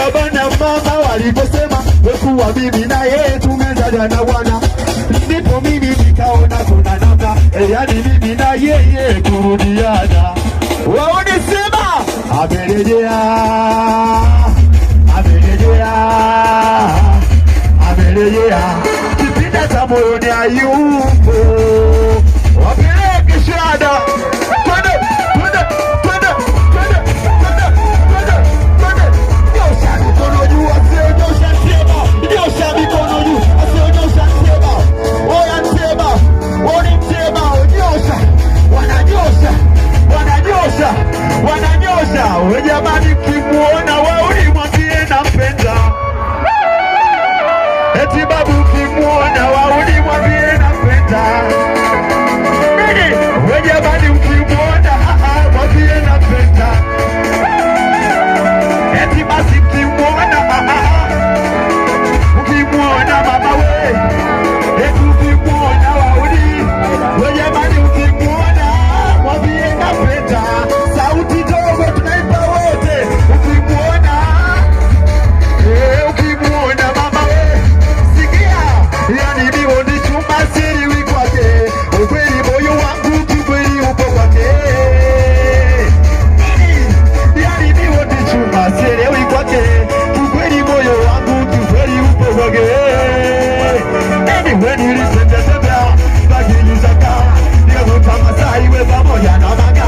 baba na mama waliposema wekuwa mimi na yeye tumezaliwa na wana, ndipo mimi nikaona kuna namna, yani mimi na yeye kurudiana. Waonisema amerejea, amerejea, amerejea, kipinda cha moyoni hayupo, wapeleke shada. Wananyosha, jamani, kimuona wauni mwambie nampenda. Eti babu kimuona wauni mwambie nampenda. Nini? Jamani, ukimuona mwambie nampenda. Eti basi kimuona ukimuona mama we. Eti ukimuona wauni. Jamani, ukimuona mwambie nampenda. Sauti dogo tunaipa wote, ukimuona ukimuona mama we, sikia, yani niwo ni chuma siri kwake, ukweli moyo wangu kikweli upo kwake, yani niwo ni chuma siri kwake, kikweli moyo wangu kikweli upo kwake. Anyway, nilitembea bagilisaka, nikakuta Masai we pamoja na maga.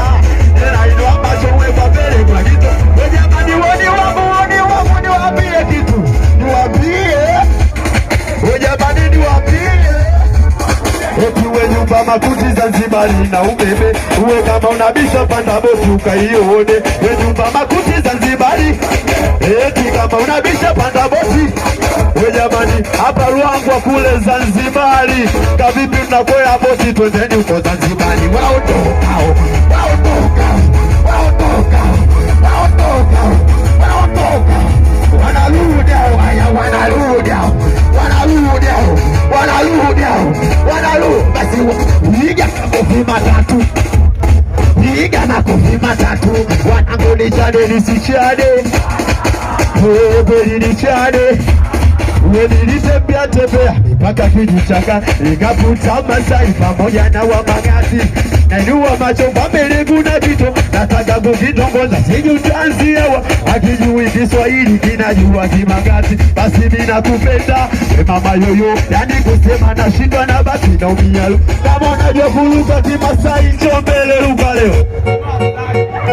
Makuti Zanzibari na umeme, uwe kama unabisha panda boti ukaione. Nyumba makuti Zanzibari, eti kama unabisha panda boti. We jamani, hapa Ruangwa kule Zanzibari, kavipi mnakwea boti, twendeni uko Zanzibari. Waondokao, waondokao, waondokao, waondokao, waondokao, wanarudi hao, haya wanarudi hao, wanarudi hao, wanarudi hao, wanarudi. Basi piga makofi matatu, piga makofi matatu, wanangu nichane nisichane, wewe nichane. Nilitembea tembea mpaka Kijichaka, nikaputa Masai pamoja na Wamang'ati, nainua macho kwa mbingu na kito, nataka kukitongoza sijutanzi hewa, akijui Kiswahili kinajua Kimang'ati. Basi mimi nakupenda mama yoyo, yani kusema nashindwa na basi naumia. Kama unajua kuruka Kimasai njoo mbele, ruka leo,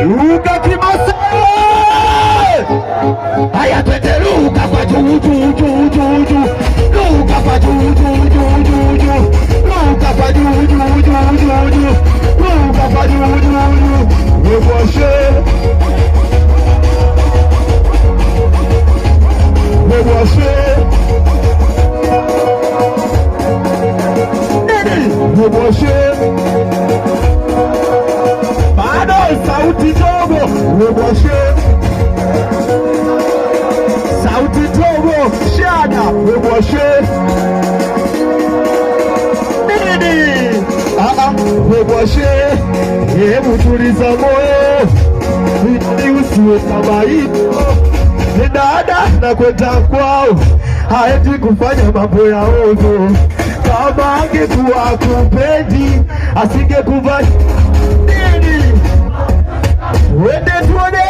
ruka Kimasai. Haya twende ruka kwa juu juu juu juu juu, ruka kwa juu juu juu juu juu, ruka kwa juu juu juu juu juu, ruka kwa juu juu juu. Wewashe, wewashe, wewashe. Bado sauti dogo, wewashe. Sauti dogo, shada, wewashe. Nini? Wewashe. Hebu tuliza moyo, ili usiwe kama hivyo. Ni dada na kwenda kwao, haendi kufanya mambo ya ovyo. Kama angekuwa kupendi, asingekuvaa. Nini? Wende tuone.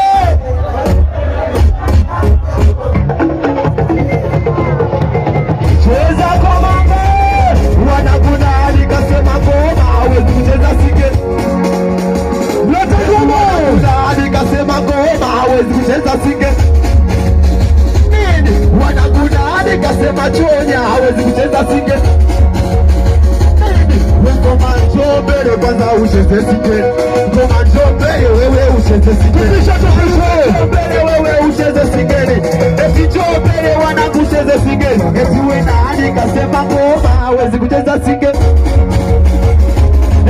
Cheza komanga, wanakuna alikasema ngoma hawezi kucheza singeli. Leta ngoma, alikasema ngoma hawezi kucheza singeli. Nini? Wanakuna alikasema chonya hawezi kucheza singeli. Ngoma njoo mbele kwanza ucheze singeli. Ngoma njoo mbele wewe ucheze singeli. Njoo mbele wewe ucheze singeli. Eti njoo mbele wanakucheze singeli. Eti we nani kasema ngoma hawezi kucheza singeli.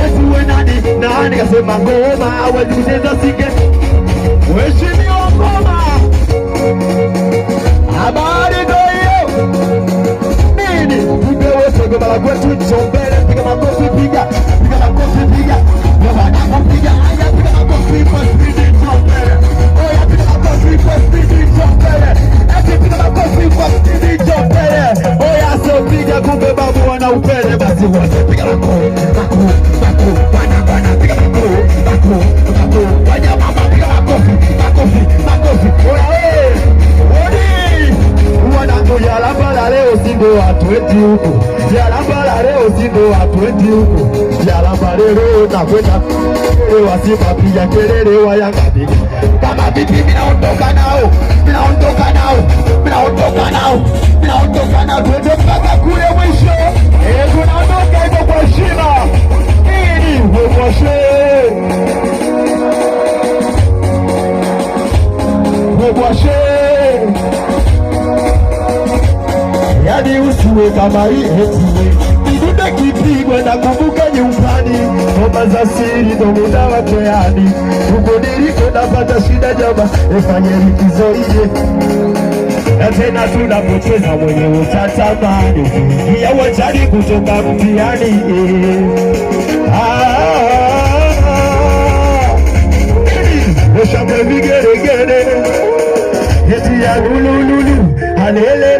Eti we nani kasema ngoma hawezi kucheza singeli. Mheshimiwa ngoma, habari ndio hiyo. Nini? Tupewe sogo bala kwetu njoo mbele. Piga makofi, piga makofi, piga wananakupiga. Haya piga makofi kwa spidi njoo mbele. Oya piga makofi kwa spidi njoo mbele. atwendi huko, Yalamba leo sindo atwendi huko, Yalamba leo na kwenda Simba piga kelele wa Yanga piga. Kama vipi minaondoka nao, minaondoka nao, minaondoka nao, minaondoka nao, twende mpaka kule mwisho. Tunaondoka hivyo kwa heshima. Ili webwashe webwashe, yani usiwe kama hii etiwe kidude kipigwe na kumbuka nyumbani, ngoma za siri ndo muda wa toyani, huko niliko napata shida jama, efanye likizo ije na tena tunapocheza mwenye utatamani ya uwanjani kutoka mtiani. Shangwe vigeregere eti ya lulululu alele